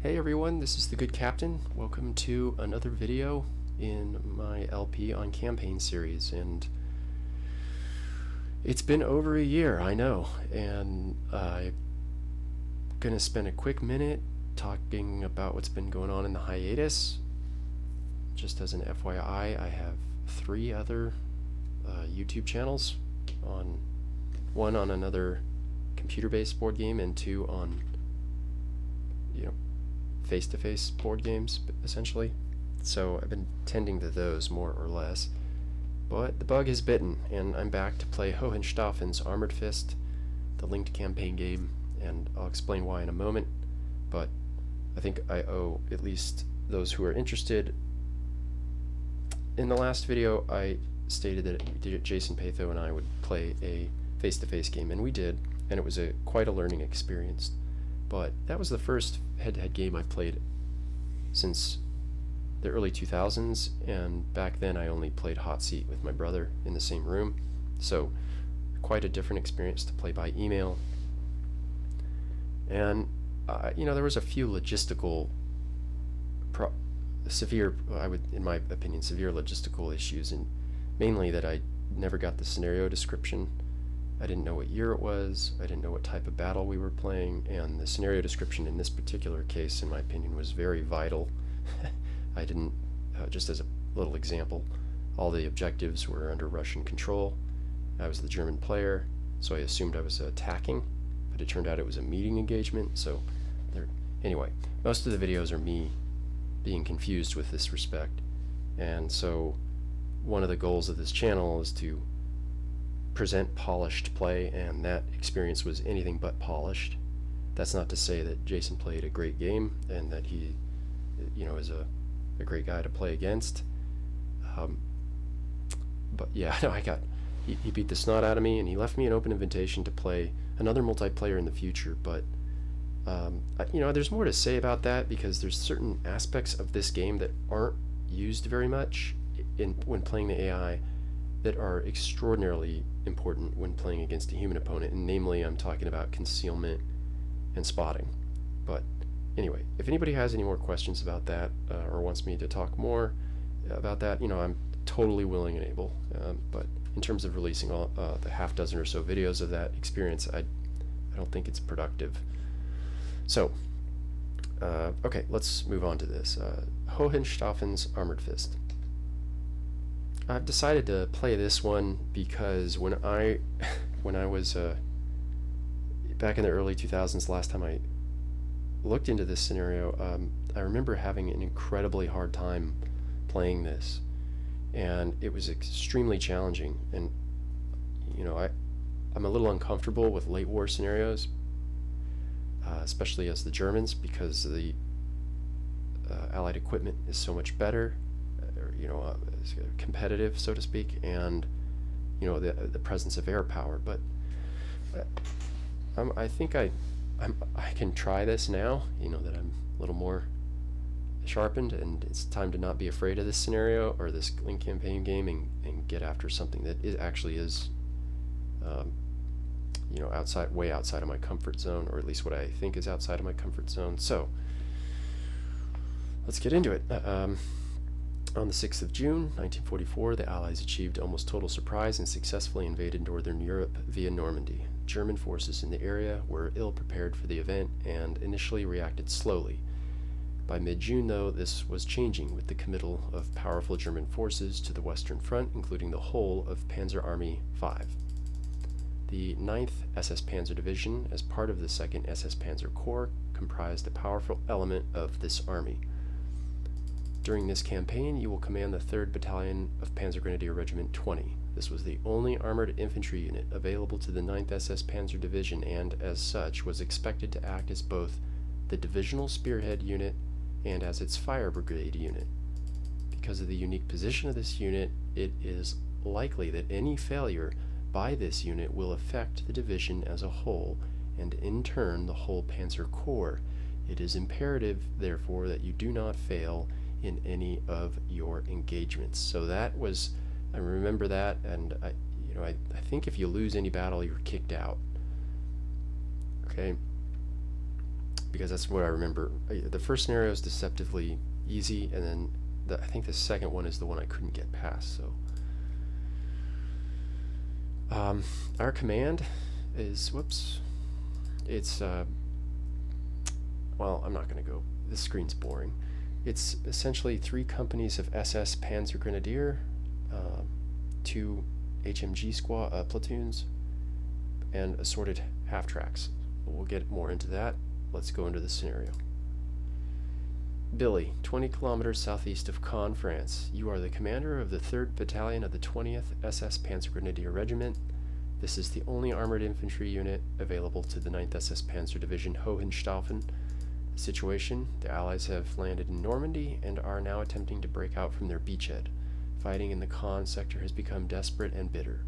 Hey everyone, this is the Good Captain. Welcome to another video in my LP on campaign series, and it's been over a year, I know, and I'm gonna spend a quick minute talking about what's been going on in the hiatus. Just as an FYI, I have 3 other YouTube channels, one on another computer-based board game and 2 on face-to-face board games, essentially. So I've been tending to those more or less. But the bug has bitten, and I'm back to play Hohenstaufen's Armored Fist, the linked campaign game, and I'll explain why in a moment. But I think I owe at least those who are interested. In the last video, I stated that Jason Patho and I would play a face-to-face game, and we did, and it was quite a learning experience. But that was the first head-to-head game I've played since the early 2000s, and back then I only played Hot Seat with my brother in the same room, so quite a different experience to play by email. And there was a few logistical in my opinion, severe logistical issues, and mainly that I never got the scenario description. I didn't know what year it was, I didn't know what type of battle we were playing, and the scenario description in this particular case, in my opinion, was very vital. I didn't, just as a little example, all the objectives were under Russian control. I was the German player, so I assumed I was attacking, but it turned out it was a meeting engagement, so anyway, most of the videos are me being confused with this respect, and so one of the goals of this channel is to present polished play, and that experience was anything but polished. That's not to say that Jason played a great game and that he is a great guy to play against, but yeah, no, he beat the snot out of me, and he left me an open invitation to play another multiplayer in the future. But there's more to say about that, because there's certain aspects of this game that aren't used very much when playing the AI that are extraordinarily important when playing against a human opponent, and namely I'm talking about concealment and spotting. But anyway, if anybody has any more questions about that, or wants me to talk more about that, I'm totally willing and able. But in terms of releasing all the half dozen or so videos of that experience, I don't think it's productive. So, okay, let's move on to this. Hohenstaufen's Armored Fist. I've decided to play this one because when I was back in the early 2000s, last time I looked into this scenario, I remember having an incredibly hard time playing this, and it was extremely challenging. And I'm a little uncomfortable with late war scenarios, especially as the Germans, because the Allied equipment is so much better, competitive, so to speak, and the presence of air power. But I think I can try this now, that I'm a little more sharpened, and it's time to not be afraid of this scenario or this link campaign game, and get after something that actually is way outside of my comfort zone, or at least what I think is outside of my comfort zone. So let's get into it. On the 6th of June, 1944, the Allies achieved almost total surprise and successfully invaded Northern Europe via Normandy. German forces in the area were ill prepared for the event and initially reacted slowly. By mid-June, though, this was changing, with the committal of powerful German forces to the Western Front, including the whole of Panzer Army 5. The 9th SS Panzer Division, as part of the 2nd SS Panzer Corps, comprised a powerful element of this army. During this campaign, you will command the 3rd Battalion of Panzer Grenadier Regiment 20. This was the only armored infantry unit available to the 9th SS Panzer Division, and as such was expected to act as both the divisional spearhead unit and as its fire brigade unit. Because of the unique position of this unit, it is likely that any failure by this unit will affect the division as a whole, and in turn the whole Panzer Corps. It is imperative, therefore, that you do not fail in any of your engagements. So that was, I remember that, and I think if you lose any battle, you're kicked out. Okay. because that's what I remember. The first scenario is deceptively easy, and then I think the second one is the one I couldn't get past. So our command is, whoops, it's well, I'm not going to go, this screen's boring. It's essentially 3 companies of SS Panzer Grenadier, 2 HMG platoons, and assorted half-tracks. We'll get more into that. Let's go into the scenario. Billy, 20 kilometers southeast of Caen, France. You are the commander of the 3rd Battalion of the 20th SS Panzer Grenadier Regiment. This is the only armored infantry unit available to the 9th SS Panzer Division Hohenstaufen. Situation: the Allies have landed in Normandy and are now attempting to break out from their beachhead. Fighting in the Caen sector has become desperate and bitter.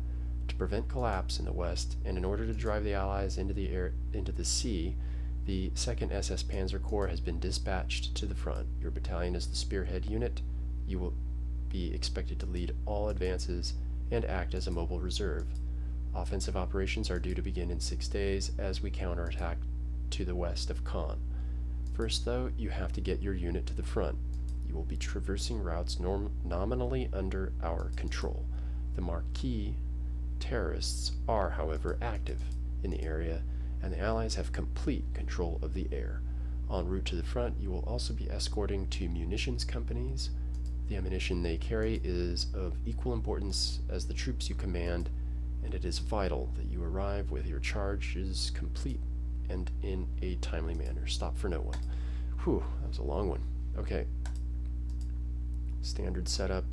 To prevent collapse in the west, and in order to drive the Allies into the sea, the 2nd SS Panzer Corps has been dispatched to the front. Your battalion is the spearhead unit. You will be expected to lead all advances and act as a mobile reserve. Offensive operations are due to begin in 6 days as we counterattack to the west of Caen. First, though, you have to get your unit to the front. You will be traversing routes nominally under our control. The Marquis terrorists are, however, active in the area, and the Allies have complete control of the air. En route to the front, you will also be escorting 2 munitions companies. The ammunition they carry is of equal importance as the troops you command, and it is vital that you arrive with your charges complete and in a timely manner. Stop for no one. Whew, that was a long one. Okay. Standard setup.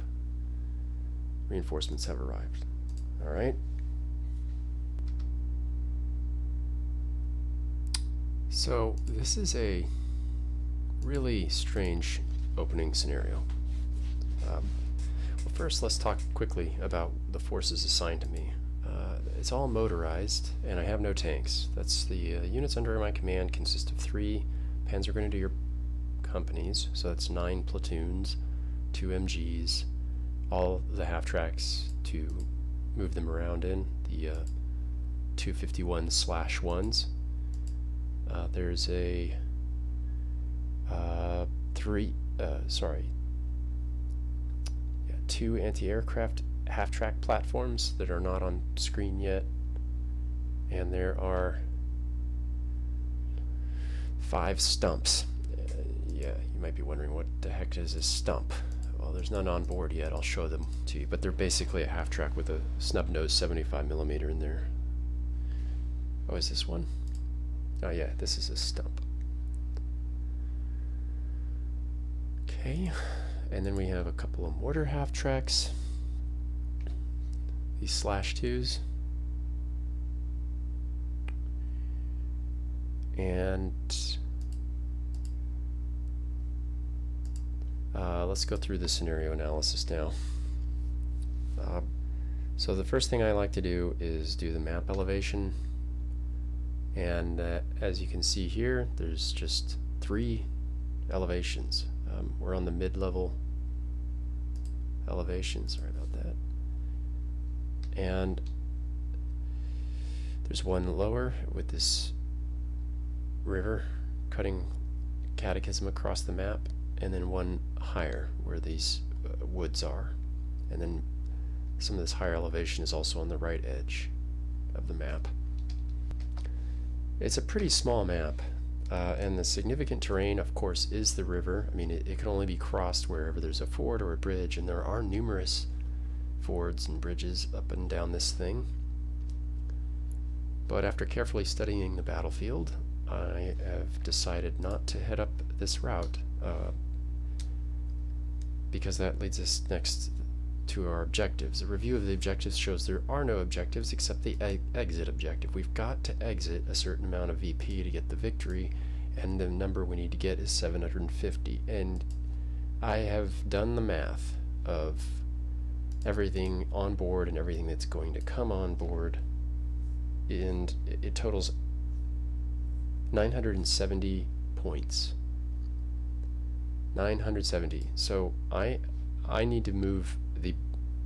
Reinforcements have arrived. Alright. So, this is a really strange opening scenario. Well, first, let's talk quickly about the forces assigned to me. It's all motorized, and I have no tanks. That's the units under my command consist of 3 Panzer Grenadier companies, so that's 9 platoons, 2 MGs, all the half-tracks to move them around in, the 251/1s. There's a 2 anti-aircraft half-track platforms that are not on screen yet, and there are 5 stumps. Yeah, you might be wondering what the heck is a stump. Well, there's none on board yet. I'll show them to you, but they're basically a half-track with a snub-nosed 75mm in there. Oh, is this one? Oh yeah, this is a stump. Okay, and then we have a couple of mortar half-tracks. These /2s, and let's go through the scenario analysis now. So the first thing I like to do is do the map elevation, and as you can see here, there's just 3 elevations. We're on the mid-level elevation, sorry about that. And there's one lower with this river cutting catechism across the map, and then one higher where these woods are, and then some of this higher elevation is also on the right edge of the map. It's a pretty small map, and the significant terrain, of course, is the river. I mean, it can only be crossed wherever there's a ford or a bridge, and there are numerous fords and bridges up and down this thing. But after carefully studying the battlefield, I have decided not to head up this route, because that leads us next to our objectives. A review of the objectives shows there are no objectives except the exit objective. We've got to exit a certain amount of VP to get the victory, and the number we need to get is 750. And I have done the math of everything on board and everything that's going to come on board, and it totals 970 points. 970. So I need to move the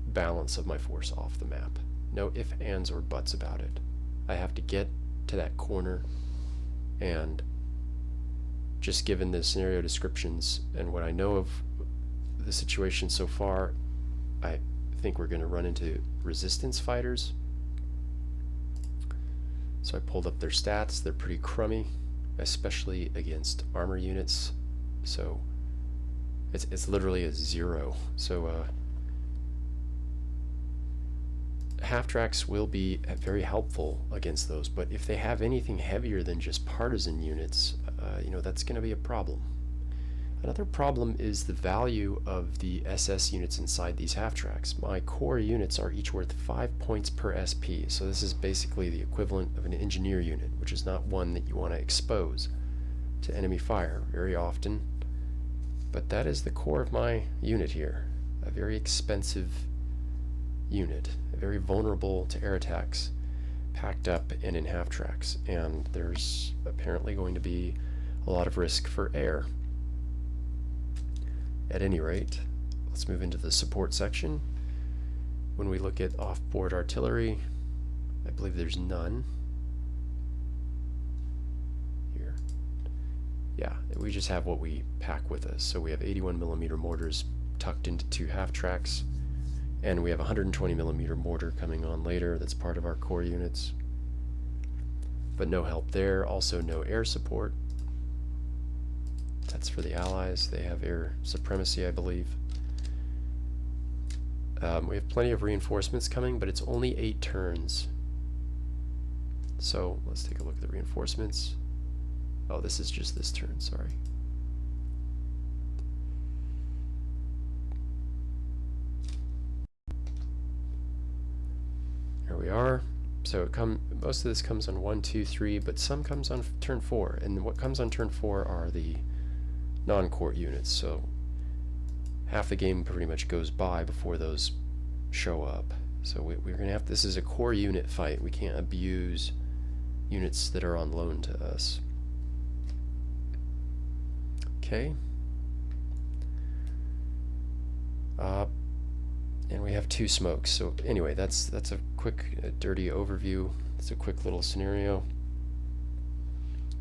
balance of my force off the map. No ifs, ands, or buts about it. I have to get to that corner and just given the scenario descriptions and what I know of the situation so far, I think we're going to run into resistance fighters. So I pulled up their stats. They're pretty crummy, especially against armor units. So it's literally a 0. So half-tracks will be very helpful against those, but if they have anything heavier than just partisan units, that's going to be a problem. Another problem is the value of the SS units inside these half-tracks. My core units are each worth 5 points per SP, so this is basically the equivalent of an engineer unit, which is not one that you want to expose to enemy fire very often. But that is the core of my unit here, a very expensive unit, very vulnerable to air attacks, packed up and in half-tracks, and there's apparently going to be a lot of risk for air. At any rate, let's move into the support section. When we look at off-board artillery, I believe there's none here. Yeah, we just have what we pack with us. So we have 81mm mortars tucked into 2 half-tracks, and we have 120mm mortar coming on later. That's part of our core units, but no help there. Also no air support. That's for the Allies. They have air supremacy, I believe. We have plenty of reinforcements coming, but it's only 8 turns. So let's take a look at the reinforcements. Oh, this is just this turn, sorry. Here we are. So most of this comes on 1, 2, 3, but some comes on turn 4. And what comes on turn 4 are the non-core units. So half the game pretty much goes by before those show up. So we're going to have, this is a core unit fight. We can't abuse units that are on loan to us. Okay. And we have 2 smokes. So anyway, that's a quick, dirty overview. It's a quick little scenario.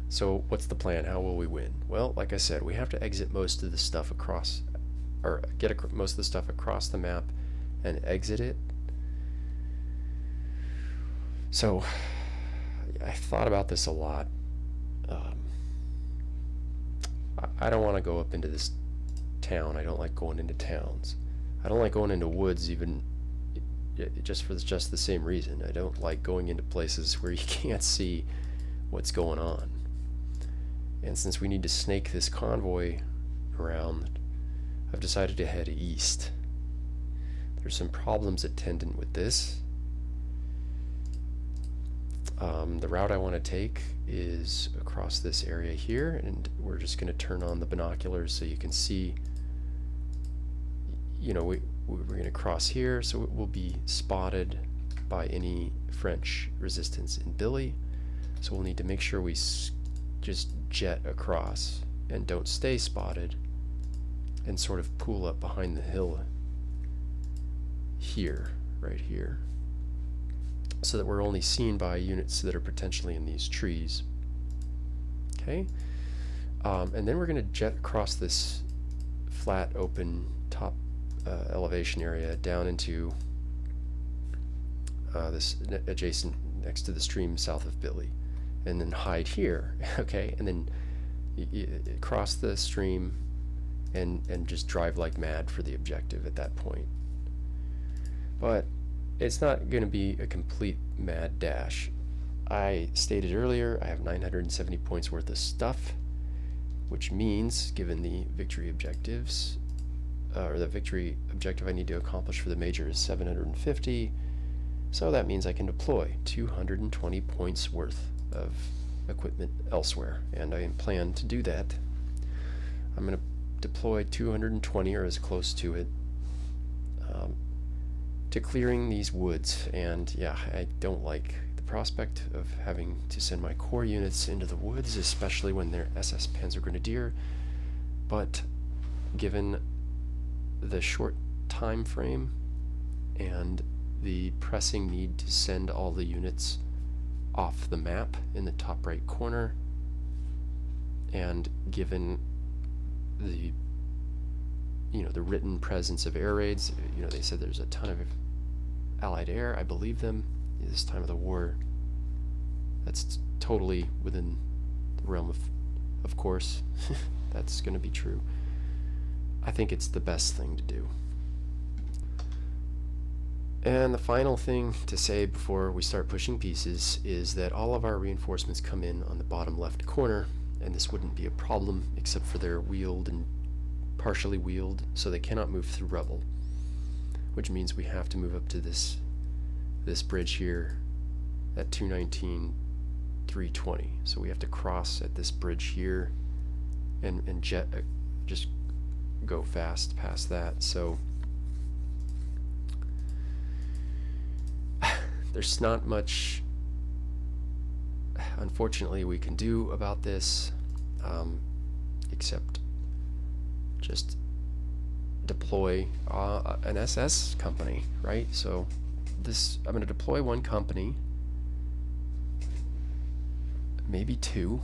So what's the plan? How will we win? Well, like I said, we have to exit most of the stuff across, or get most of the stuff across the map and exit it. So I thought about this a lot. I don't want to go up into this town. I don't like going into towns. I don't like going into woods even just for just the same reason. I don't like going into places where you can't see what's going on. And since we need to snake this convoy around, I've decided to head east. There's some problems attendant with this. The route I want to take is across this area here, and we're just going to turn on the binoculars so you can see, we're going to cross here, so it will be spotted by any French resistance in Billy. So we'll need to make sure we just jet across and don't stay spotted and sort of pool up behind the hill here, right here, so that we're only seen by units that are potentially in these trees. Okay, and then we're going to jet across this flat open top elevation area down into this adjacent next to the stream south of Billy, and then hide here. Okay, and then cross the stream and just drive like mad for the objective at that point. But it's not going to be a complete mad dash. I stated earlier I have 970 points worth of stuff, which means, given the victory objectives, or the victory objective I need to accomplish for the major is 750, so that means I can deploy 220 points worth of equipment elsewhere, and I plan to do that. I'm going to deploy 220 or as close to it to clearing these woods, and yeah, I don't like the prospect of having to send my core units into the woods, especially when they're SS Panzer Grenadier, but given the short time frame and the pressing need to send all the units off the map in the top right corner, and given the the written presence of air raids, they said there's a ton of Allied air. I believe them. This time of the war, that's totally within the realm of course, that's going to be true. I think it's the best thing to do. And the final thing to say before we start pushing pieces is that all of our reinforcements come in on the bottom left corner, and this wouldn't be a problem except for they're wheeled and partially wheeled, so they cannot move through rubble, which means we have to move up to this bridge here at 219 320. So we have to cross at this bridge here and just go fast past that. So there's not much, unfortunately, we can do about this, except just deploy an SS company, right? So I'm going to deploy one company, maybe two,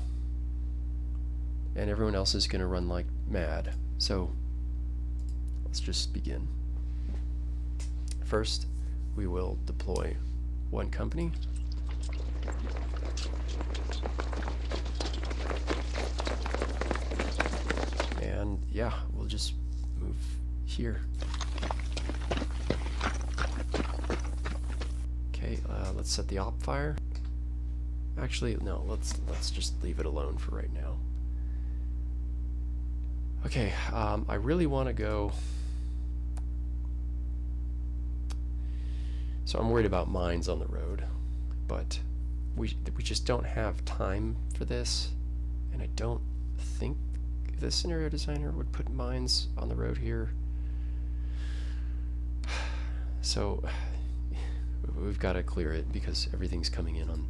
and everyone else is going to run like mad. So let's just begin. First, we will deploy one company. And yeah, we'll just move here. Okay, let's set the op fire. Actually, no, let's just leave it alone for right now. Okay, I really want to go. So I'm worried about mines on the road, but we just don't have time for this, and I don't think the scenario designer would put mines on the road here. So we've got to clear it because everything's coming in on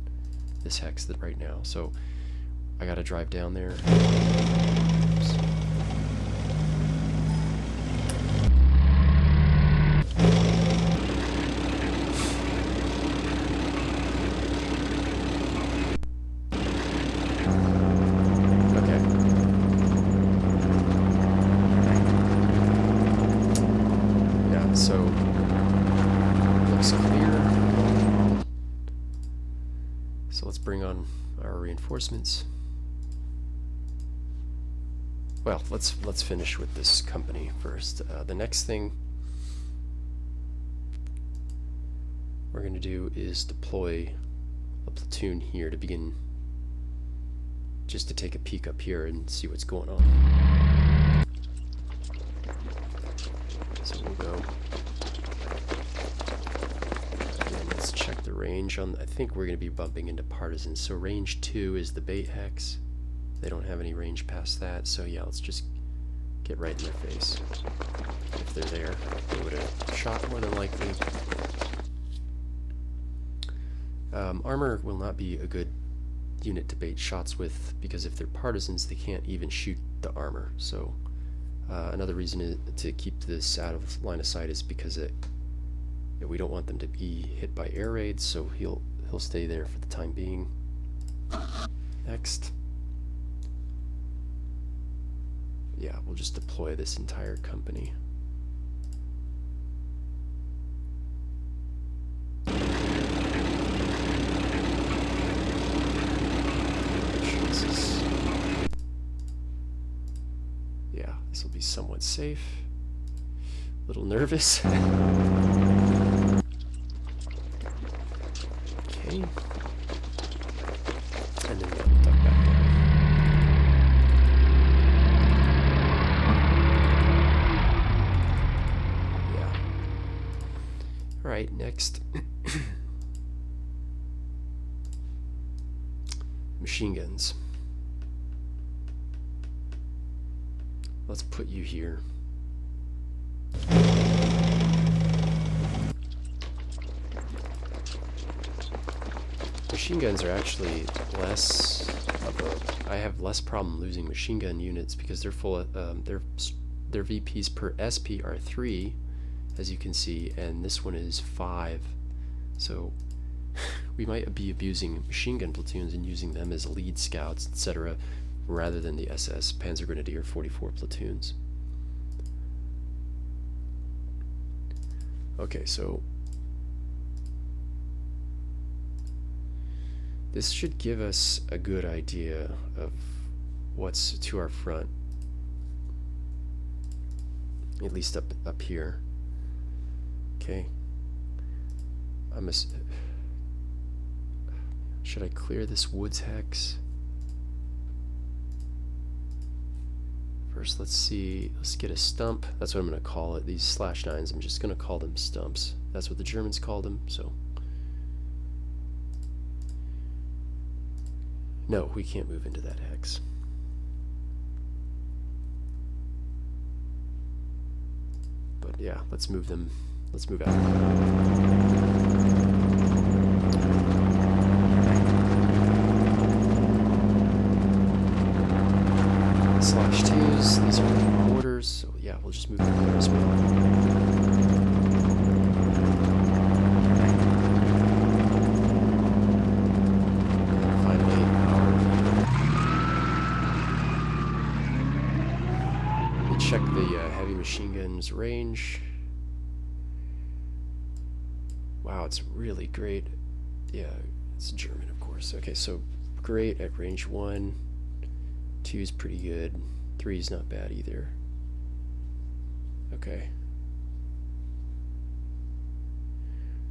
this hex right now. So I got to drive down there. Oops. So looks clear. So let's bring on our reinforcements. Well, let's finish with this company first. The next thing we're going to do is deploy a platoon here to begin, just to take a peek up here and see what's going on. So we'll go. Again, let's check the range on. I think we're going to be bumping into partisans. So range 2 is the bait hex. They don't have any range past that. So yeah, let's just get right in their face. If they're there, they would have shot more than likely. Armor will not be a good unit to bait shots with, because if they're partisans, they can't even shoot the armor. So another reason to keep this out of line of sight is because we don't want them to be hit by air raids, so he'll stay there for the time being. Next. Yeah, we'll just deploy this entire company. Yeah, this will be somewhat safe. A little nervous. Okay. And then we'll duck back down. Yeah. Alright, next. Machine guns. Let's put you here. Machine guns are actually less of a... I have less problem losing machine gun units because they're full of... their VPs per SP are 3, as you can see, and this one is 5. So we might be abusing machine gun platoons and using them as lead scouts, etc., rather than the SS, Panzergrenadier 44 platoons. Okay, so this should give us a good idea of what's to our front, at least up here. Okay. Should I clear this woods hex? First, let's see. Let's get a stump. That's what I'm going to call it. These /9s, I'm just going to call them stumps. That's what the Germans called them, so. No, we can't move into that hex. But yeah, let's move them. Let's move out. /2s, these are mortars, so yeah, we'll just move them there as well. And finally, we check the heavy machine gun's range. Wow, it's really great. Yeah, it's German, of course. Okay, so great at range 1. 2 is pretty good. 3 is not bad either. Okay.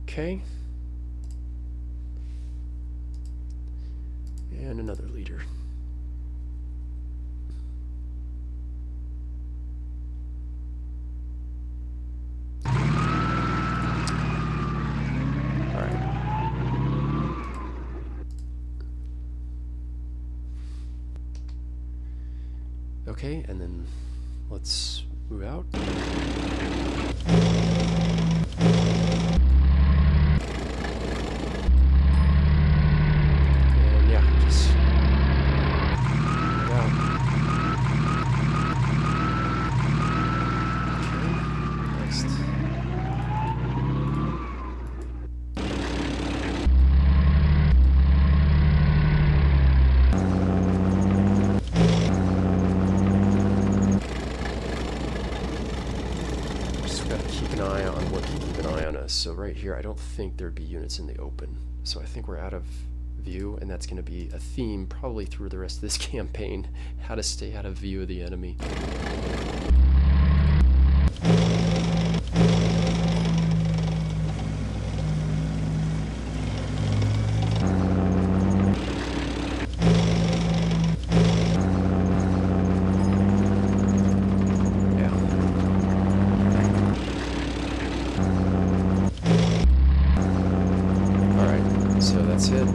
Okay. And another leader. Okay, and then let's move out. And yeah, just move out. Okay, next. So right here, I don't think there'd be units in the open. So I think we're out of view, and that's going to be a theme probably through the rest of this campaign, how to stay out of view of the enemy. So that's it.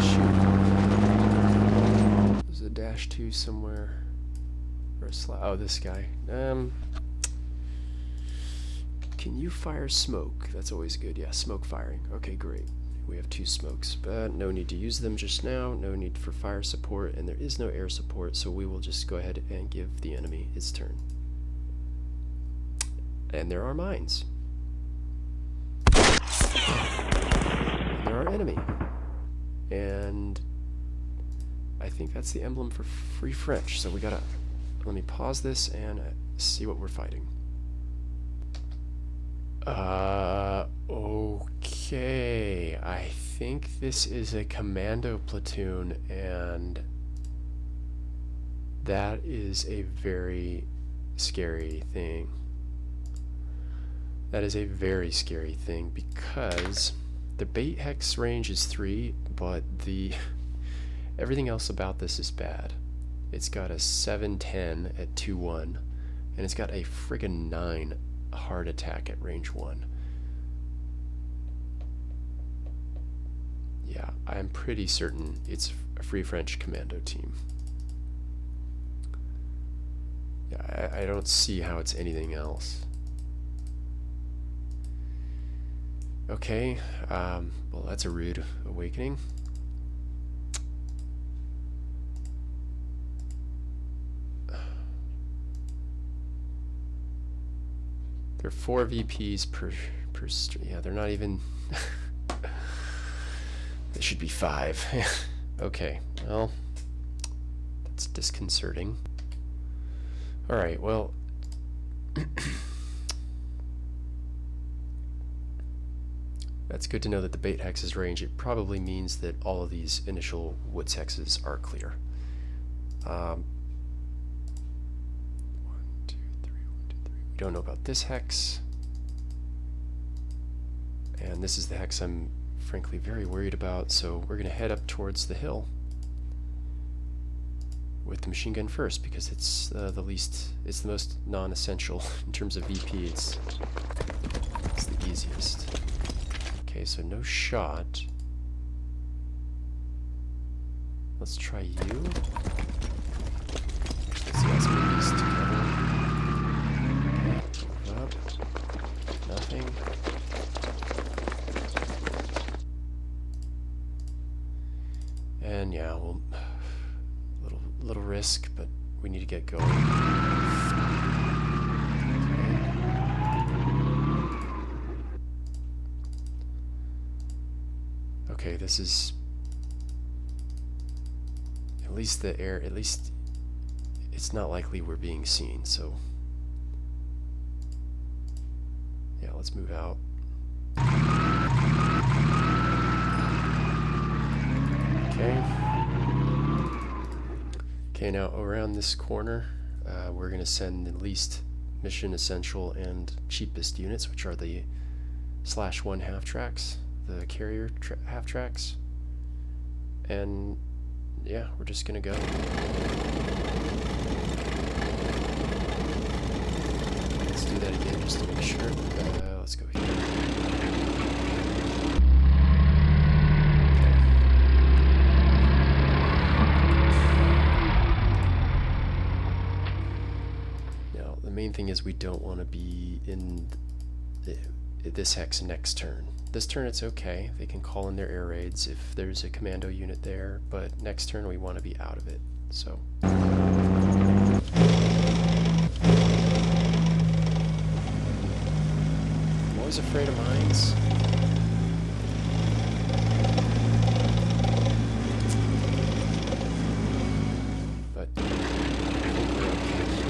Shoot. There's a -2 somewhere. Or a oh, this guy. Can you fire smoke? That's always good. Yeah, smoke firing. Okay, great. We have 2 smokes, but no need to use them just now. No need for fire support, and there is no air support, so we will just go ahead and give the enemy his turn. And there are mines. And there are enemy. And I think that's the emblem for Free French. So we gotta, let me pause this and see what we're fighting. Okay. I think this is a commando platoon, and that is a very scary thing. That is a very scary thing, because the bait hex range is 3, but everything else about this is bad. It's got a 7-10 at 2-1, and it's got a friggin' 9 hard attack at range 1. Yeah, I'm pretty certain it's a Free French commando team. Yeah, I don't see how it's anything else. Okay, well, that's a rude awakening. There are 4 VPs per yeah, they're not even This should be 5. Okay, well, that's disconcerting. Alright, well, that's good to know that the bait hex is range. It probably means that all of these initial woods hexes are clear. 1, 2, 3, 1, 2, 3. We don't know about this hex. And this is the hex I'm frankly very worried about, so we're going to head up towards the hill with the machine gun first, because it's the most non-essential in terms of VP. It's the easiest. Okay, so no shot. Let's try you. Actually, let's see, let's move these together. Okay, move up. Nothing. And yeah, we'll little risk, but we need to get going. Okay, this is at least the air. At least it's not likely we're being seen. So yeah, let's move out. Okay. Okay, now around this corner, we're going to send the least mission essential and cheapest units, which are the /1 half tracks, the carrier half tracks. And yeah, we're just going to go. Let's do that again just to make sure. Let's go here. The main thing is we don't want to be in this hex next turn. This turn it's okay, they can call in their air raids if there's a commando unit there, but next turn we want to be out of it. So I'm always afraid of mines. But I think we're okay here.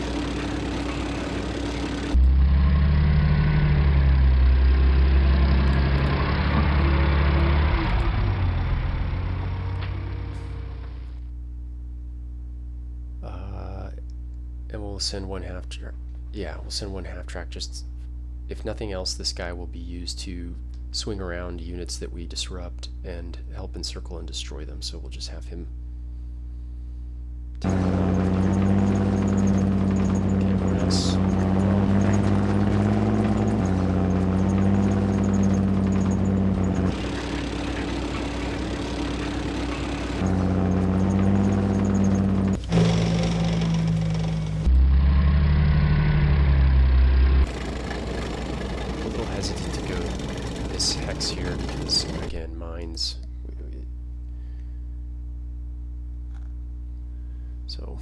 And we'll send one half track. Yeah, we'll send one half track. Just if nothing else, this guy will be used to swing around units that we disrupt and help encircle and destroy them. So we'll just have him take along right here. Okay, everyone else. Hesitant to go this hex here because, again, mines. So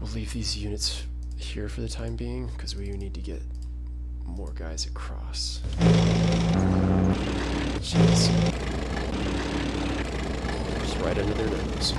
we'll leave these units here for the time being because we need to get more guys across. Jeez. Just right under their nose.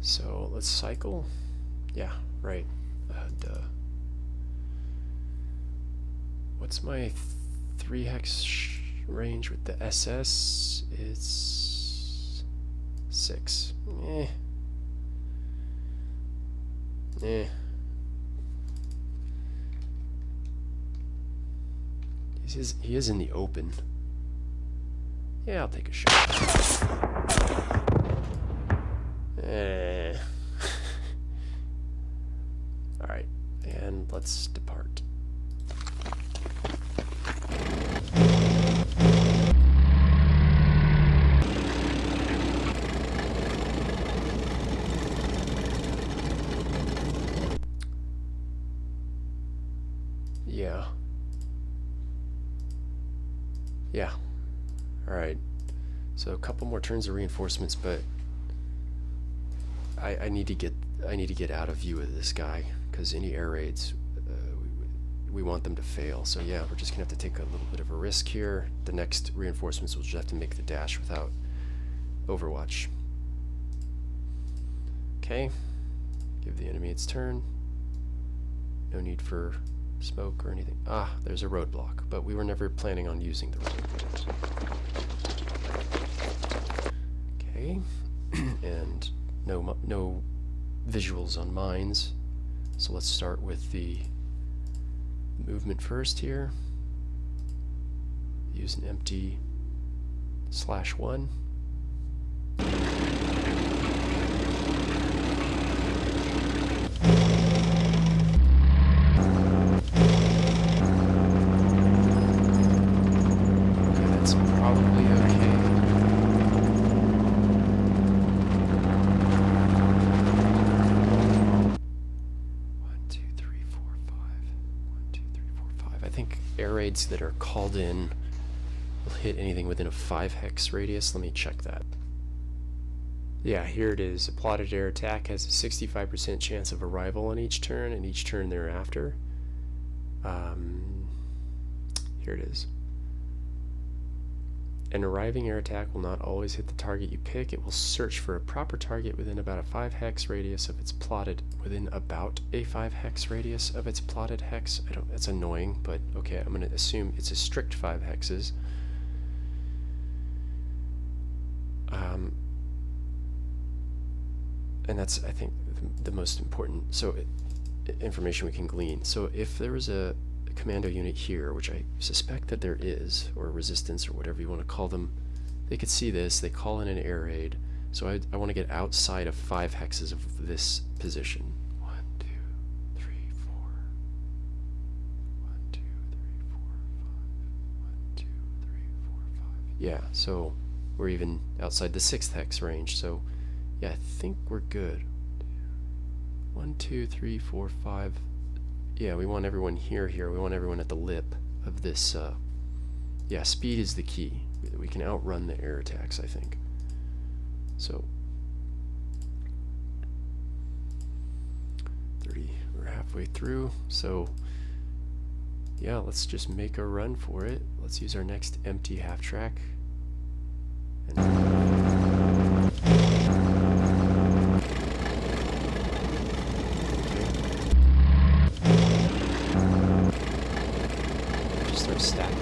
So let's cycle. Yeah, right. Duh. What's my 3 hex range with the SS? It's 6. He is in the open. Yeah, I'll take a shot. let's depart. Yeah. Yeah. Alright. So a couple more turns of reinforcements, but I need to get out of view of this guy, because any air raids, we want them to fail. So yeah, we're just gonna have to take a little bit of a risk here. The next reinforcements will just have to make the dash without overwatch. Okay, give the enemy its turn. No need for smoke or anything. Ah, there's a roadblock, but we were never planning on using the roadblock. Okay, and no visuals on mines. So let's start with the movement first here. Use an empty /1. Okay, that's probably okay. I think air raids that are called in will hit anything within a 5 hex radius. Let me check that. Yeah, here it is. A plotted air attack has a 65% chance of arrival on each turn and each turn thereafter. Here it is. An arriving air attack will not always hit the target you pick. It will search for a proper target within about a 5 hex radius of its plotted within about a 5 hex radius of its plotted hex. That's annoying, but okay, I'm going to assume it's a strict 5 hexes. And that's, I think, the most important information we can glean. So if there was a commando unit here, which I suspect that there is, or resistance, or whatever you want to call them, they could see this, they call in an air raid. So I want to get outside of 5 hexes of this position. 1, 2, 3, 4. 1, 2, 3, 4, 5. 1, 2, 3, 4, 5. Yeah, so we're even outside the 6th hex range. So yeah, I think we're good. 1, 2, 3, 4, 5. Yeah, we want everyone here. We want everyone at the lip of this. Yeah, speed is the key. We can outrun the air attacks, I think. So 30, we're halfway through. So yeah, let's just make a run for it. Let's use our next empty half track. And start stacking.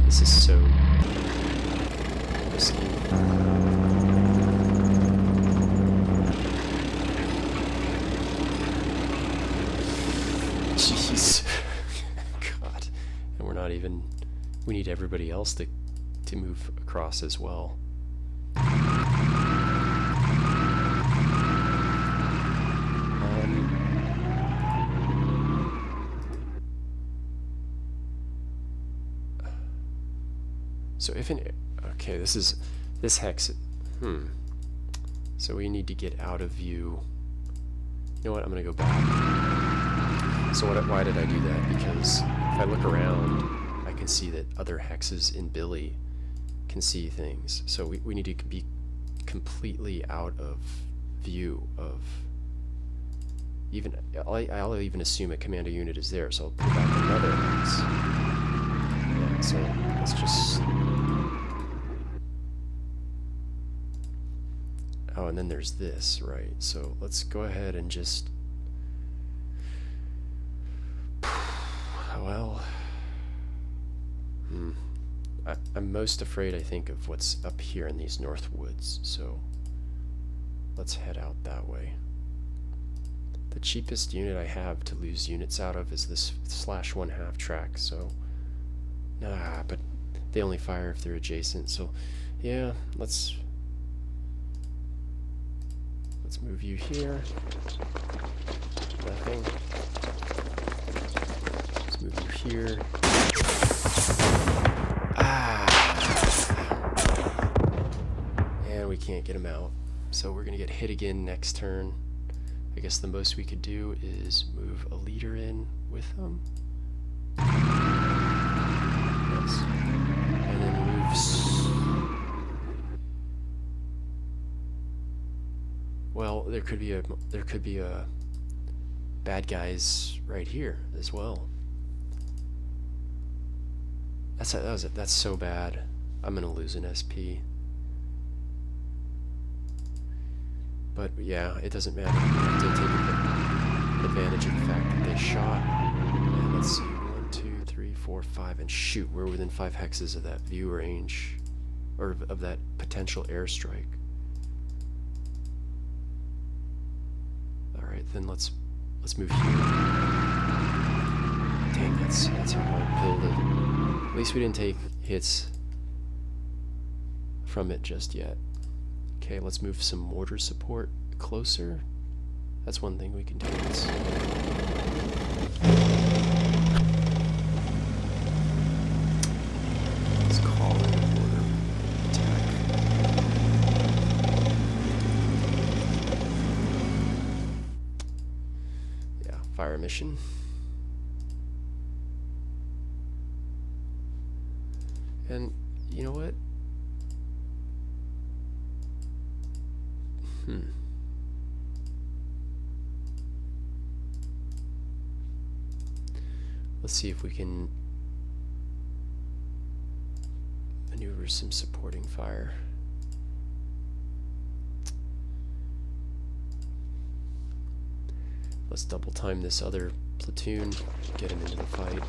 This is so risky. Jeez. God. And we're not even... We need everybody else to move across as well. So if an... Okay, this hex... So we need to get out of view. You know what, I'm gonna go back. So why did I do that? Because if I look around, I can see that other hexes in Billy can see things. So we need to be completely out of view of... I'll even assume a commando unit is there, so I'll pull back another hex. Yeah, so let's just... Oh, and then there's this, right? So let's go ahead and just... Well... I'm most afraid, I think, of what's up here in these north woods, so let's head out that way. The cheapest unit I have to lose units out of is this /1/2 track, so but they only fire if they're adjacent, so yeah, let's move you here. Nothing. Let's move you here. And we can't get him out, so we're gonna get hit again next turn. I guess the most we could do is move a leader in with them. Yes. And then moves. Well, there could be a bad guys right here as well. That's so bad. I'm gonna lose an SP. But yeah, it doesn't matter. We have to take advantage of the fact that they shot. And let's see, 1, 2, 3, 4, 5, and shoot, we're within 5 hexes of that view range, or of that potential airstrike. All right, then let's move here. Dang, that's a hard pill to. At least we didn't take hits from it just yet. Okay, let's move some mortar support closer. That's one thing we can do. Let's call in a mortar attack. Yeah, fire mission. And you know what? Let's see if we can maneuver some supporting fire. Let's double time this other platoon, get him into the fight.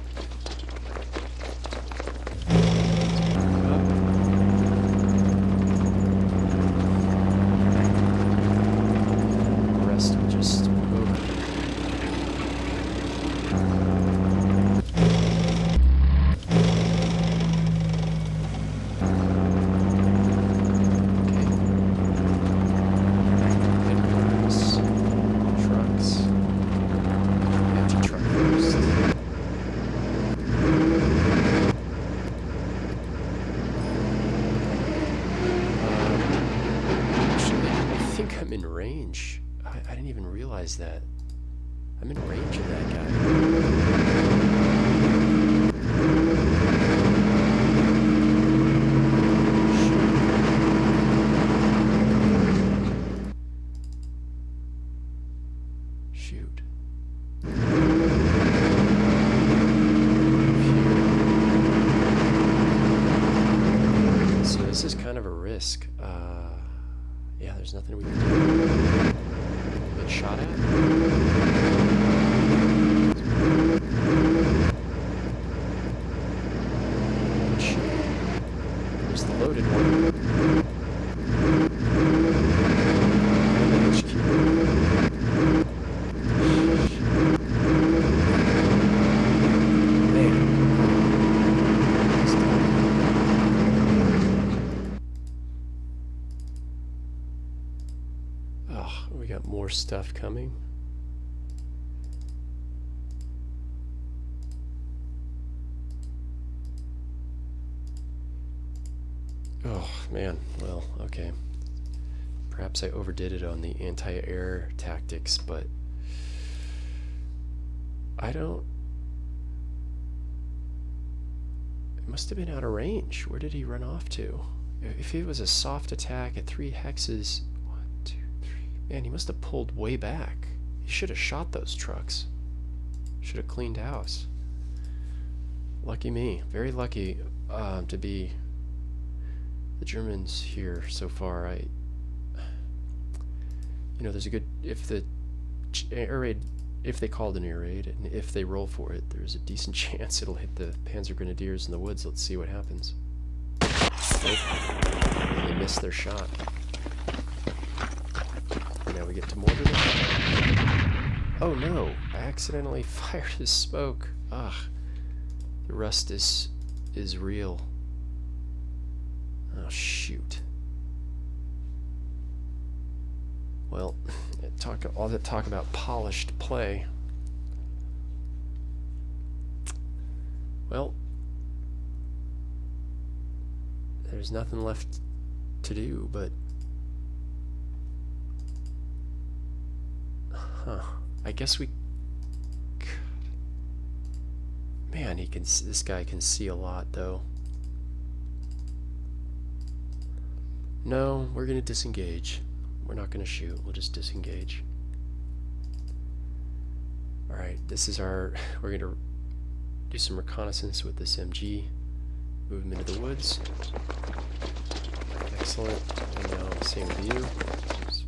I didn't even realize that. I'm in range of that guy. Shoot. So this is kind of a risk. Yeah, there's nothing we can do. Get shot at. There's the loaded one. And the HQ. Man. Oh, we got more stuff coming. Oh, man. Well, okay. Perhaps I overdid it on the anti-air tactics, but I don't... It must have been out of range. Where did he run off to? If it was a soft attack at 3 hexes... 1, 2, 3... Man, he must have pulled way back. He should have shot those trucks. Should have cleaned house. Lucky me. Very lucky to be... The Germans here so far. You know, there's a good, if the air raid, if they called an air raid, and if they roll for it, there's a decent chance it'll hit the Panzer Grenadiers in the woods. Let's see what happens. Nope. They missed their shot. And now we get to mortar them. Oh no, I accidentally fired his smoke. Ugh. The rust is real. Oh shoot. Well, all that talk about polished play. Well, there's nothing left to do but... Huh. I guess we... Man, this guy can see a lot, though. No, we're gonna disengage. We're not gonna shoot, we'll just disengage. Alright, this is our... We're gonna do some reconnaissance with this MG. Move him into the woods. Excellent. And now, same with you. Oops.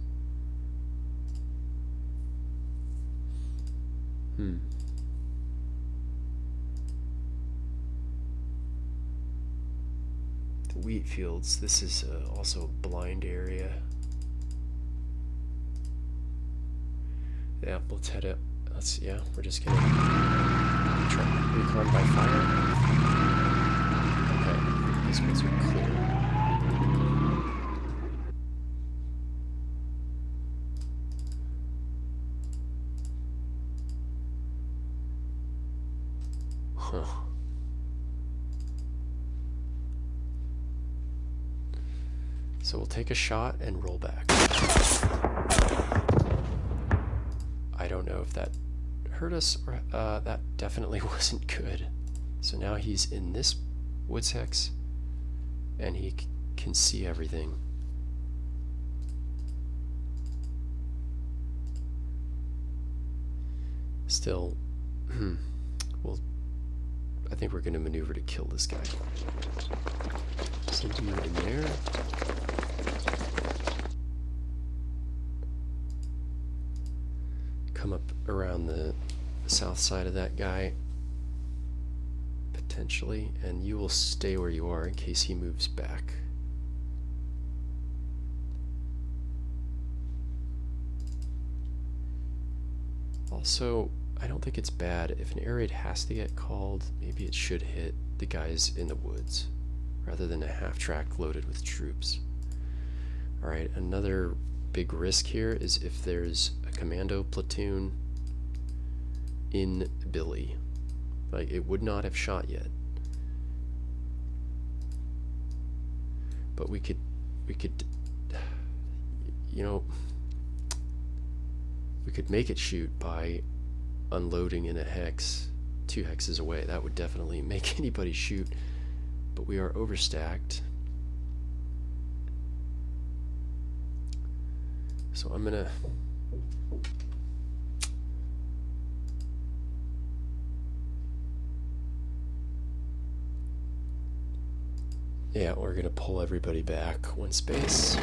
The wheat fields. This is also a blind area. Yeah, let's head up. Yeah, we're just gonna try recon by fire. Okay, these ones are clear. Huh. So we'll take a shot and roll back. I don't know if that hurt us or that definitely wasn't good. So now he's in this woods hex and he can see everything. Still, well, I think we're going to maneuver to kill this guy. Send you in there. Come up around the south side of that guy, potentially, and you will stay where you are in case he moves back. Also, I don't think it's bad if an air raid has to get called, maybe it should hit the guys in the woods rather than a half track loaded with troops. Alright, another big risk here is if there's a commando platoon in Billy. Like, it would not have shot yet. But we could, you know, we could make it shoot by unloading in a hex 2 hexes away. That would definitely make anybody shoot, but we are overstacked. So I'm gonna we're gonna pull everybody back 1 space.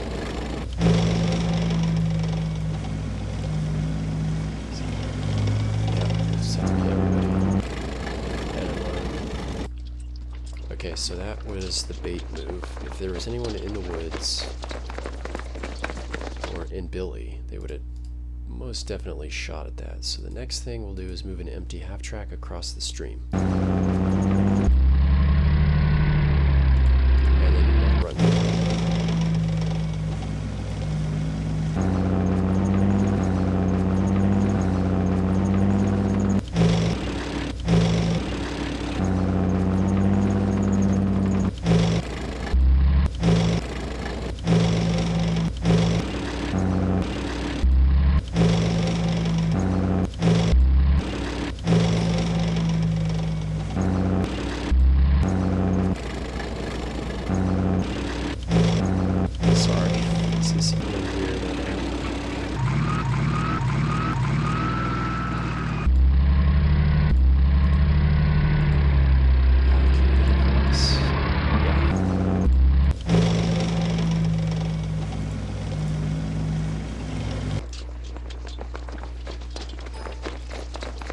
Okay, so that was the bait move. If there was anyone in the woods or in Billy, they would have most definitely shot at that. So the next thing we'll do is move an empty half track across the stream. And then run.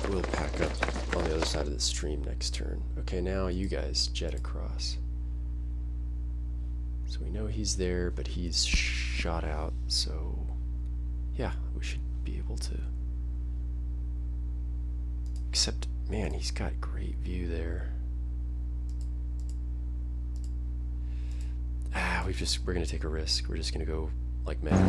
We'll pack up on the other side of the stream next turn. Okay, now you guys jet across. So we know he's there, but he's shot out, so yeah, we should be able to Except, man, he's got great view there. We're gonna take a risk. We're just gonna go like mad.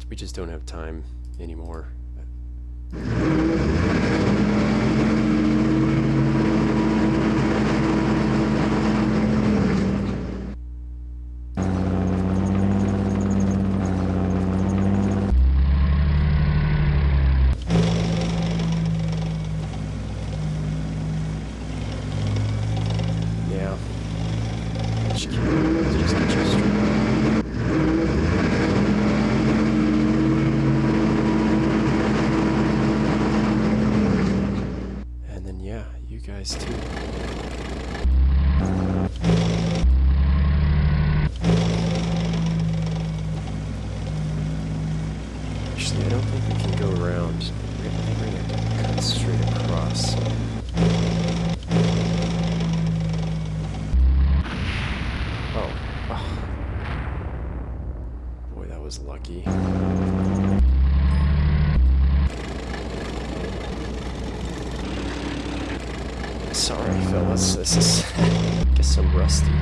We just don't have time anymore. Yeah. Let's just get you straight. You guys too. Actually, I don't think we can go around. I think we're gonna have to cut straight across. Oh. Boy, that was lucky. Sorry, fellas. This is, I guess I'm rusty. We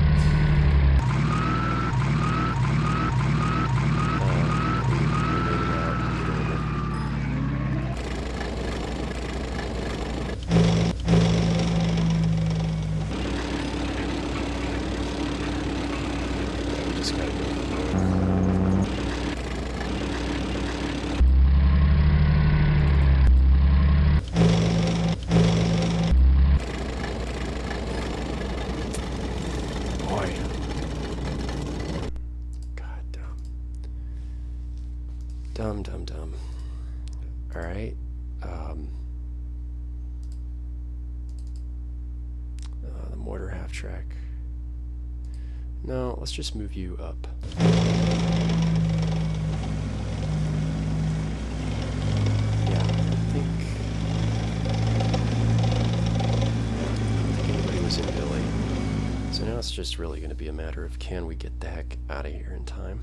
made it out. Get over. Yeah, we just gotta go for the Dumb. Alright. The mortar half track. No, let's just move you up. Yeah, I don't think anybody was in Billy. So now it's just really going to be a matter of can we get the heck out of here in time.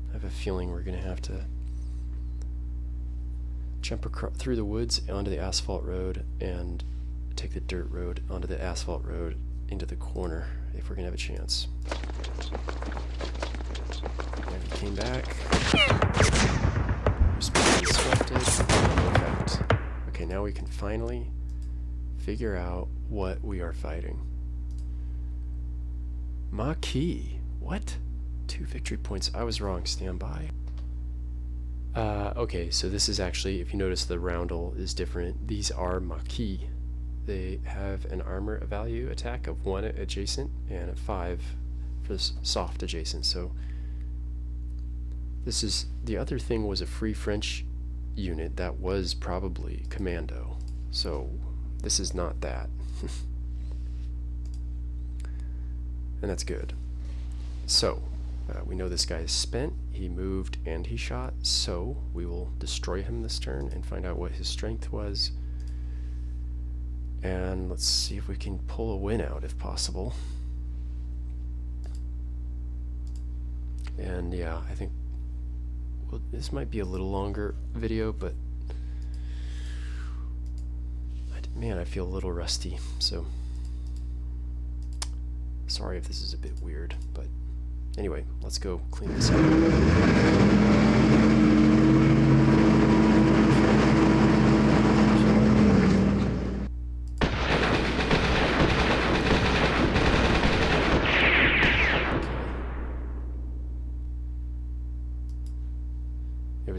I have a feeling we're going to have to jump through the woods onto the asphalt road and take the dirt road onto the asphalt road into the corner if we're going to have a chance. And he came back. Response disrupted. Perfect. Okay, now we can finally figure out what we are fighting. Maquis. What? 2 victory points. I was wrong. Stand by. Okay, so this is actually, if you notice, the roundel is different. These are Maquis. They have an armor value attack of 1 adjacent and a 5 for soft adjacent. So this is, the other thing was a free French unit that was probably commando. So this is not that. And that's good. So we know this guy is spent. He moved and he shot, so we will destroy him this turn and find out what his strength was. And let's see if we can pull a win out if possible. And yeah, I think this might be a little longer video, but man, I feel a little rusty, so sorry if this is a bit weird, but anyway, let's go clean this up.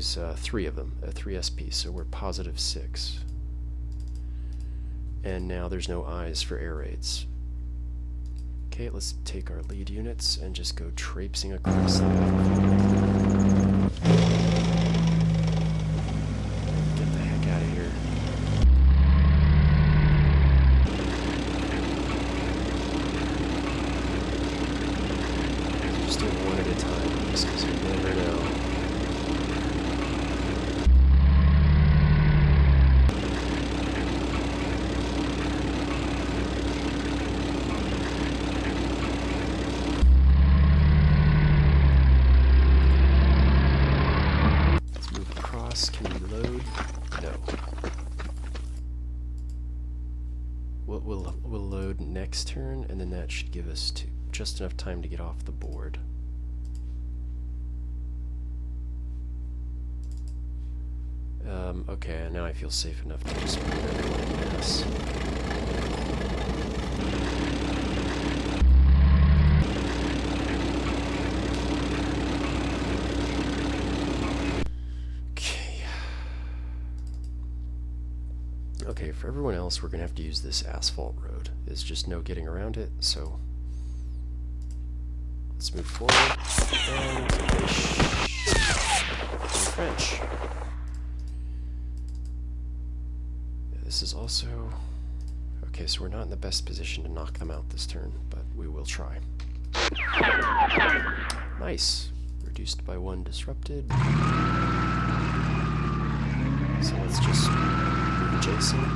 was 3 of them, 3 SP, so we're positive 6. And now there's no eyes for air raids. Okay, let's take our lead units and just go traipsing across the battlefield. Get the heck out of here. Just do it one at a time, just because you never know. Can we load? No. We'll load next turn, and then that should give us just enough time to get off the board. Okay, now I feel safe enough to just move everyone in mass. Okay, for everyone else, we're going to have to use this asphalt road. There's just no getting around it, so let's move forward and French. This is also... Okay, so we're not in the best position to knock them out this turn, but we will try. Nice. Reduced by 1 disrupted. So let's just move adjacent.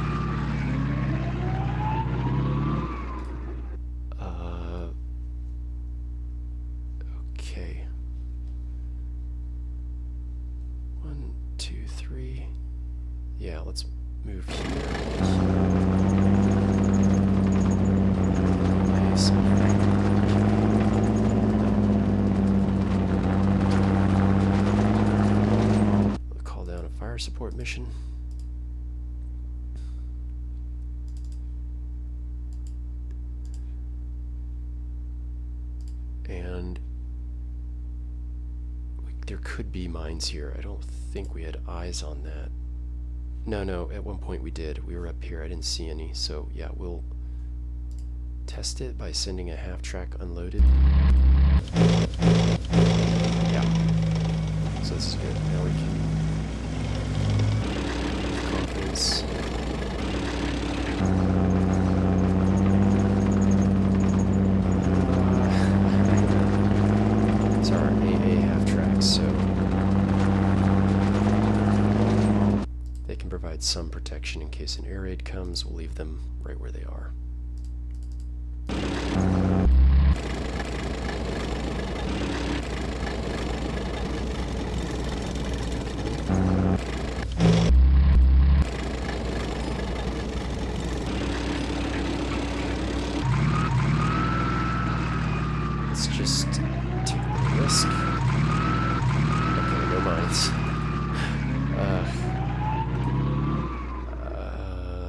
Okay. 1, 2, 3. Yeah, let's move here. Nice. We'll call down a fire support mission. And there could be mines here. I don't think we had eyes on that. No, at one point we did. We were up here. I didn't see any. So yeah, we'll test it by sending a half-track unloaded. Yeah. So this is good. Now we can... confidence. These are AA half-tracks, so they can provide some protection in case an air raid comes. We'll leave them right where they are. Let's just take the risk. Okay, no mines.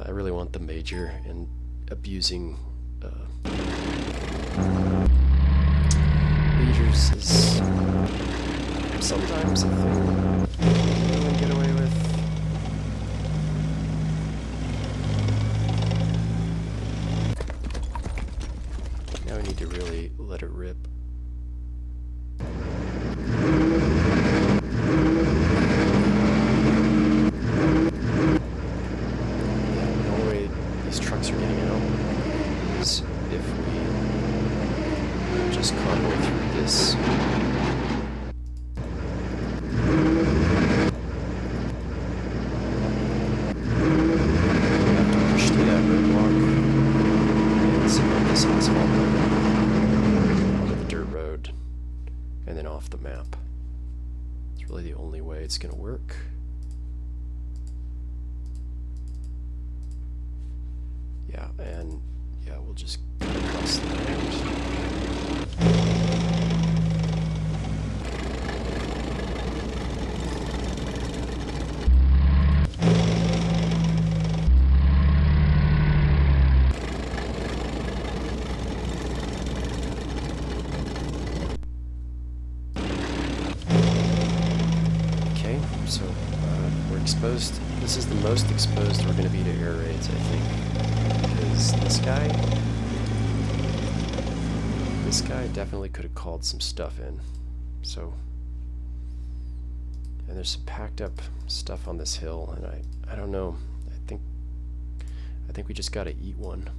I really want the major, and abusing leaders is sometimes a thing you can get away with. Now we need to really let it rip. Trucks are getting out is if we just convoy through this. We have to push through that roadblock and cement this asphalt road onto the dirt road and then off the map. It's really the only way it's going to work. Yeah, and yeah, we'll just cut across the land. Okay, so exposed. This is the most exposed we're going to be to air raids, I think. Because this guy definitely could have called some stuff in. So, and there's some packed up stuff on this hill, and I don't know. I think we just got to eat one.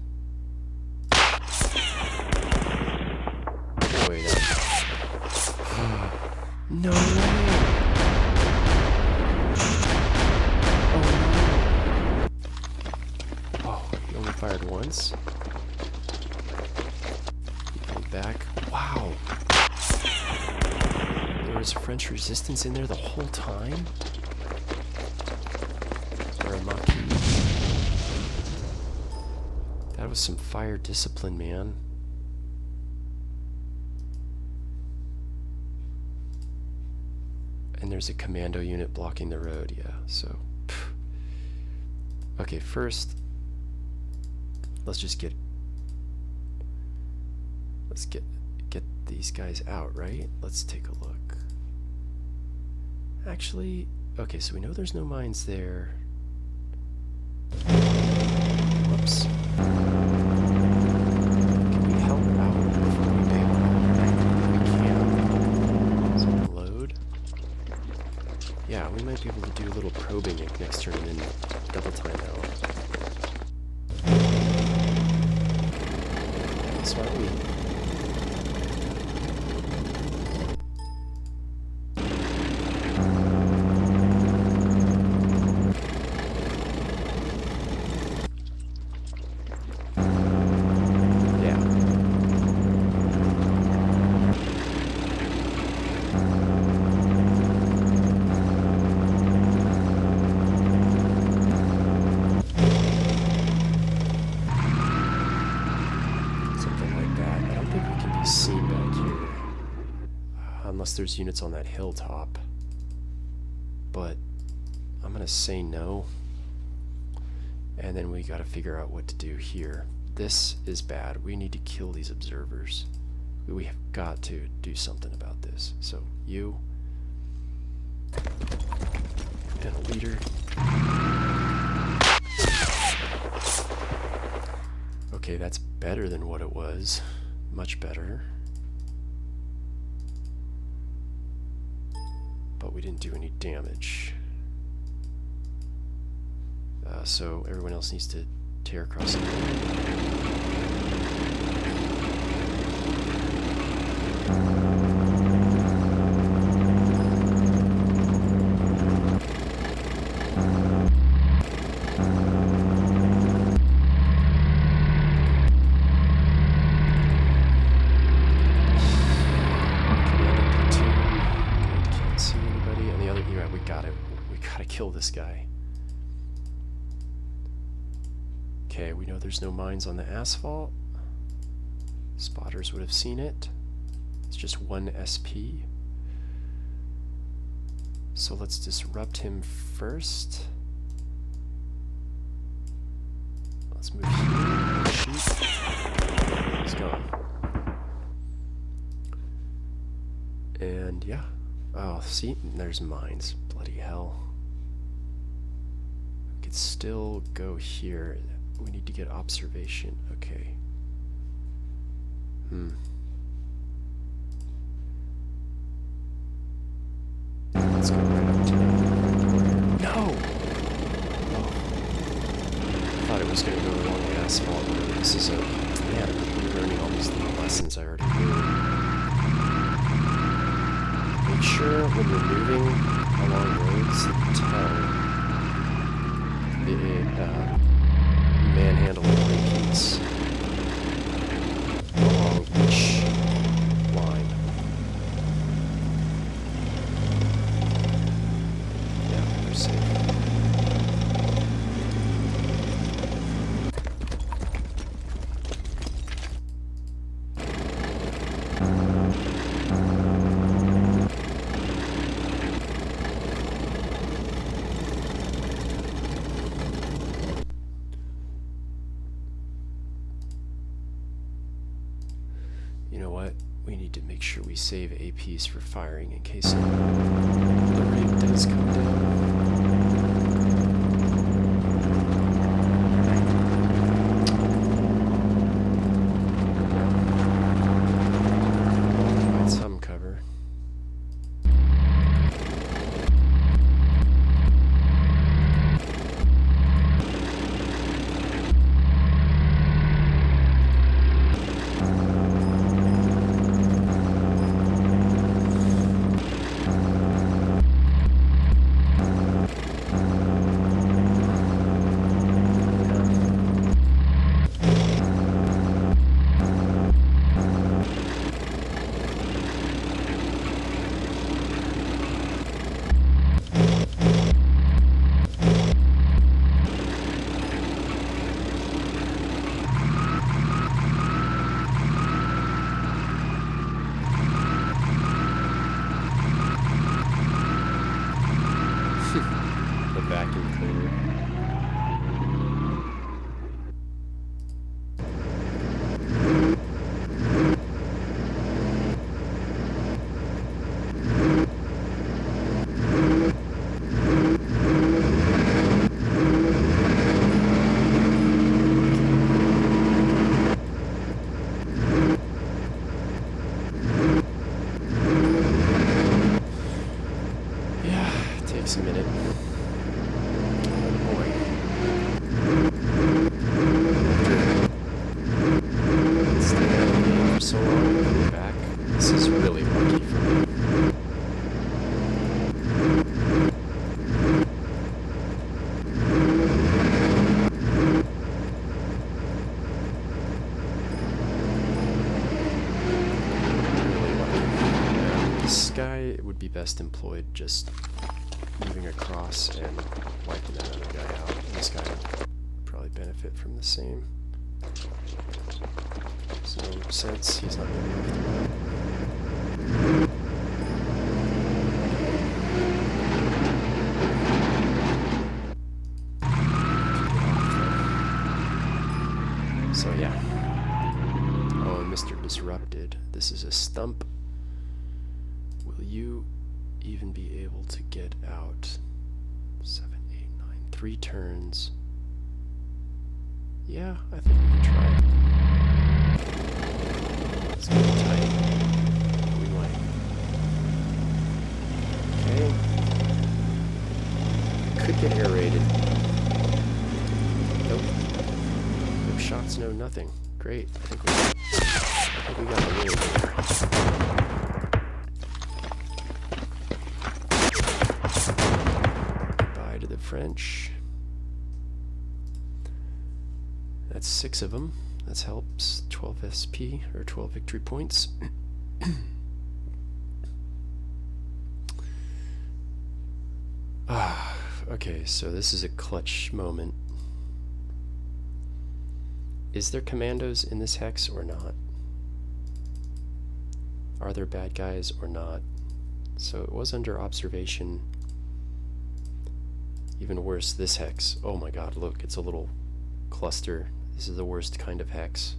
Boy, that. No way! Oh, he only fired once. He pulled back. Wow! There was French resistance in there the whole time? Or a Maquis. That was some fire discipline, man. And there's a commando unit blocking the road, yeah, so. Pff. Okay, first, let's get these guys out, right? Let's take a look. Actually, okay, so we know there's no mines there. Whoops. Can we help out before we bail out? We can. So load. Yeah, we might be able to do a little probing next turn and then double time out. That's why we. Unless there's units on that hilltop. But I'm gonna say no. And then we gotta figure out what to do here. This is bad. We need to kill these observers. We have got to do something about this. So you and a leader. Okay, that's better than what it was. Much better. But we didn't do any damage. So everyone else needs to tear across the this guy. Okay, we know there's no mines on the asphalt. Spotters would have seen it. It's just one SP. So let's disrupt him first. Let's move here. Shoot. He's gone. And yeah. Oh, see? There's mines. Bloody hell. Still go here. We need to get observation. Okay. Let's go right up to the front door here. No! Oh. I thought it was going to go along the asphalt. This is a... Man, I'm learning all these little lessons I already knew. Make sure when you're moving along roads that you tell manhandle every piece along each line. Yeah, they're safe. You know what? We need to make sure we save APs for firing in case the raid does come down. takes a minute. Oh boy. After staying out of the game for so long and coming back, this is really lucky for me. It would be best employed just moving across and wiping that other guy out. And this guy would probably benefit from the same. There's no sense he's not being moved around. So yeah. Oh, and Mr. Disrupted. This is a stump. Will you even be able to get out? 7, 8, 9, 3 turns. Yeah, I think we can try it. It's gonna be tight. We might. Okay. Could get aerated. Nope. No shots, no nothing. Great. I think we got the win here. French. That's 6 of them. That helps. 12 SP, or 12 victory points. Okay, so this is a clutch moment. Is there commandos in this hex or not? Are there bad guys or not? So it was under observation. Even worse, this hex. Oh my god, look, it's a little cluster. This is the worst kind of hex.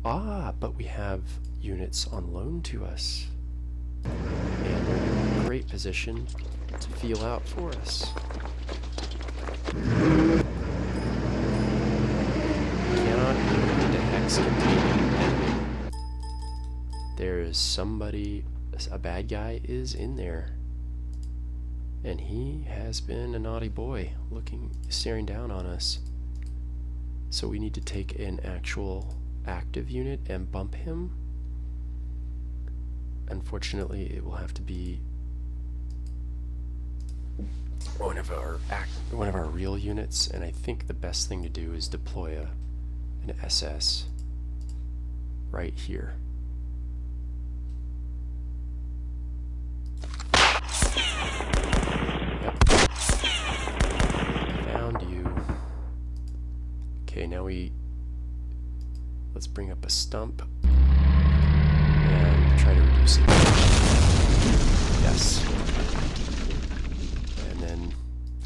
Ah, but we have units on loan to us. And they're in a great position to feel out for us. Cannot move into hex containing enemy. There is somebody, a bad guy is in there. And he has been a naughty boy, staring down on us. So we need to take an actual active unit and bump him. Unfortunately, it will have to be one of our real units, and I think the best thing to do is deploy an SS right here. Okay, now let's bring up a stump and try to reduce it. Yes. And then,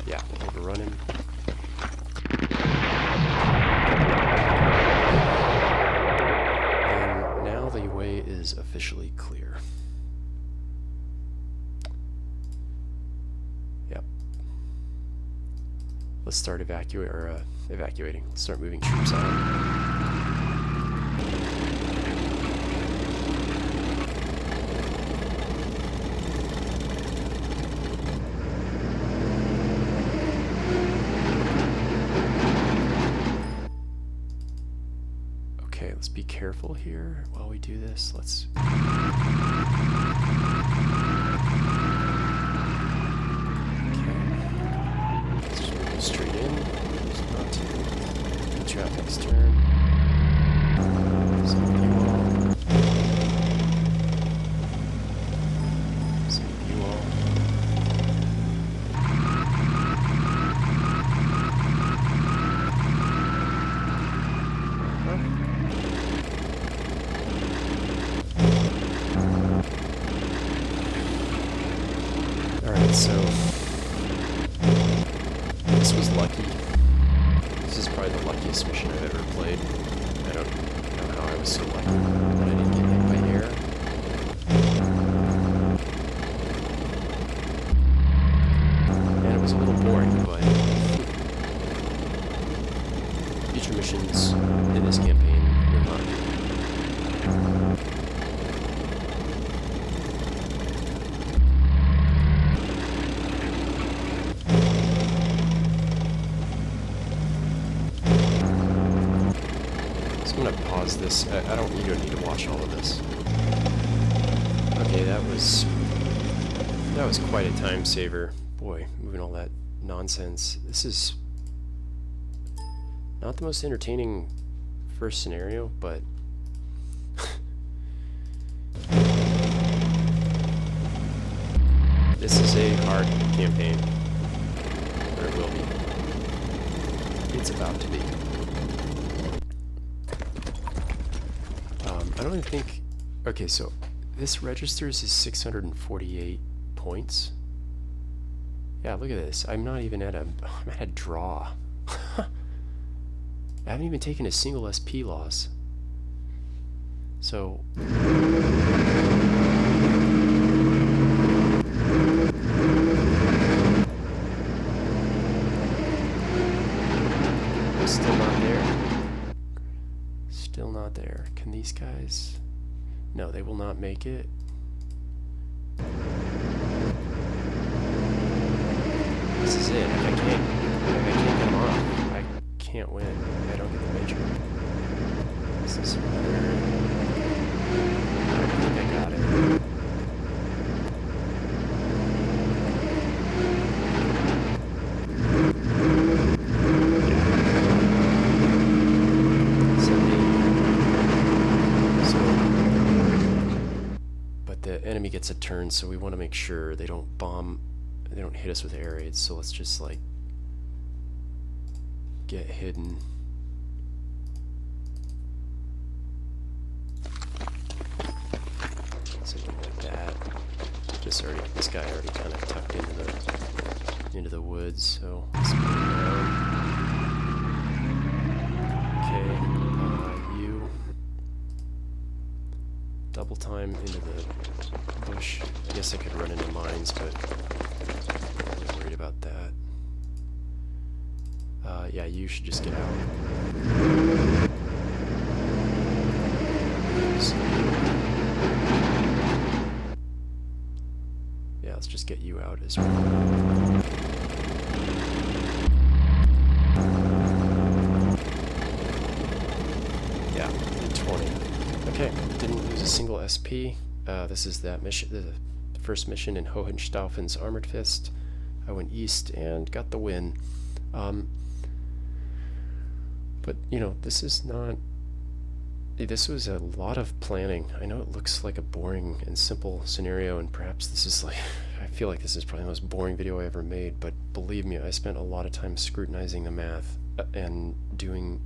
yeah, overrun him. And now the way is officially clear. Yep. Let's start evacuating. Let's start moving troops out. Okay, let's be careful here while we do this. Let's... straight in. There's not to traffic's turn. Some of you all. Some of you all. Alright, so this was lucky. This is probably the luckiest mission I've ever played. I don't know how I was so lucky that I didn't get hit by air. And it was a little boring, but future missions in this campaign will not be. this. I don't. You don't need to watch all of this. Okay, that was quite a time saver. Boy, moving all that nonsense. This is not the most entertaining first scenario, but this is a hard campaign. Or it will be. It's about to be. I don't even think... Okay, so this registers as 648 points. Yeah, look at this. I'm not even at I'm at a draw. I haven't even taken a single SP loss. So... Still not there. Still not there. Can these guys... No, they will not make it. This is it. If I can't get them off, I can't win. I don't get the major. This is another... I think I got it. The enemy gets a turn, so we want to make sure they don't bomb, they don't hit us with air raids, so let's just like get hidden. Something like that. Just already, this guy already kind of tucked into the woods, so let's move around. Okay, you double time into the bush. I guess I could run into mines, but I'm really worried about that. Yeah, you should just get out. Yeah, let's just get you out as well. Yeah, 20. Okay, didn't lose a single SP. This is that mission, the first mission in Hohenstaufen's Armored Fist. I went east and got the win. But, you know, this is not... This was a lot of planning. I know it looks like a boring and simple scenario, and perhaps this is like... I feel like this is probably the most boring video I ever made, but believe me, I spent a lot of time scrutinizing the math and doing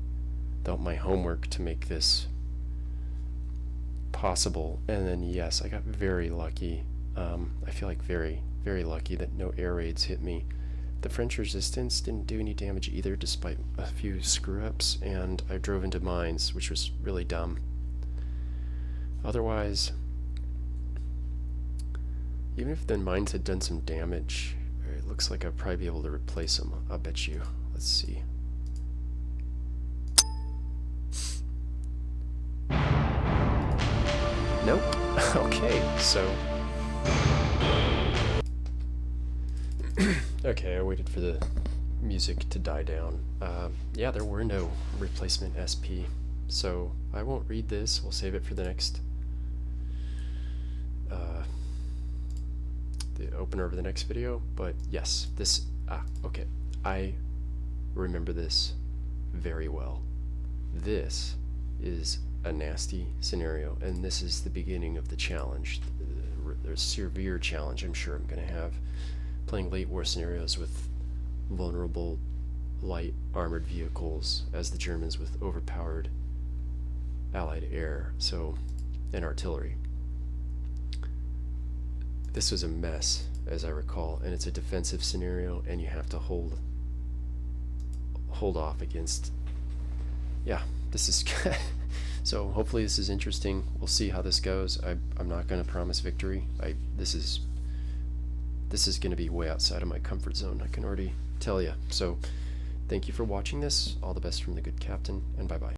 my homework to make this possible. And then, yes, I got very lucky. I feel like very, very lucky that no air raids hit me. The French resistance didn't do any damage either, despite a few screw-ups, and I drove into mines, which was really dumb. Otherwise, even if the mines had done some damage, it looks like I'd probably be able to replace them. I'll bet you. Let's see. Nope. Okay, so... Okay, I waited for the music to die down. Yeah, there were no replacement SP, so I won't read this. We'll save it for the next... the opener of the next video, but yes, this... okay. I remember this very well. This is a nasty scenario, and this is the beginning of the challenge. There's a severe challenge I'm sure I'm going to have playing late war scenarios with vulnerable light armored vehicles as the Germans with overpowered allied air and artillery. This was a mess, as I recall, and it's a defensive scenario, and you have to hold off against... Yeah, this is... So hopefully this is interesting. We'll see how this goes. I'm not going to promise victory. This is going to be way outside of my comfort zone, I can already tell you. So thank you for watching this. All the best from the good captain, and bye-bye.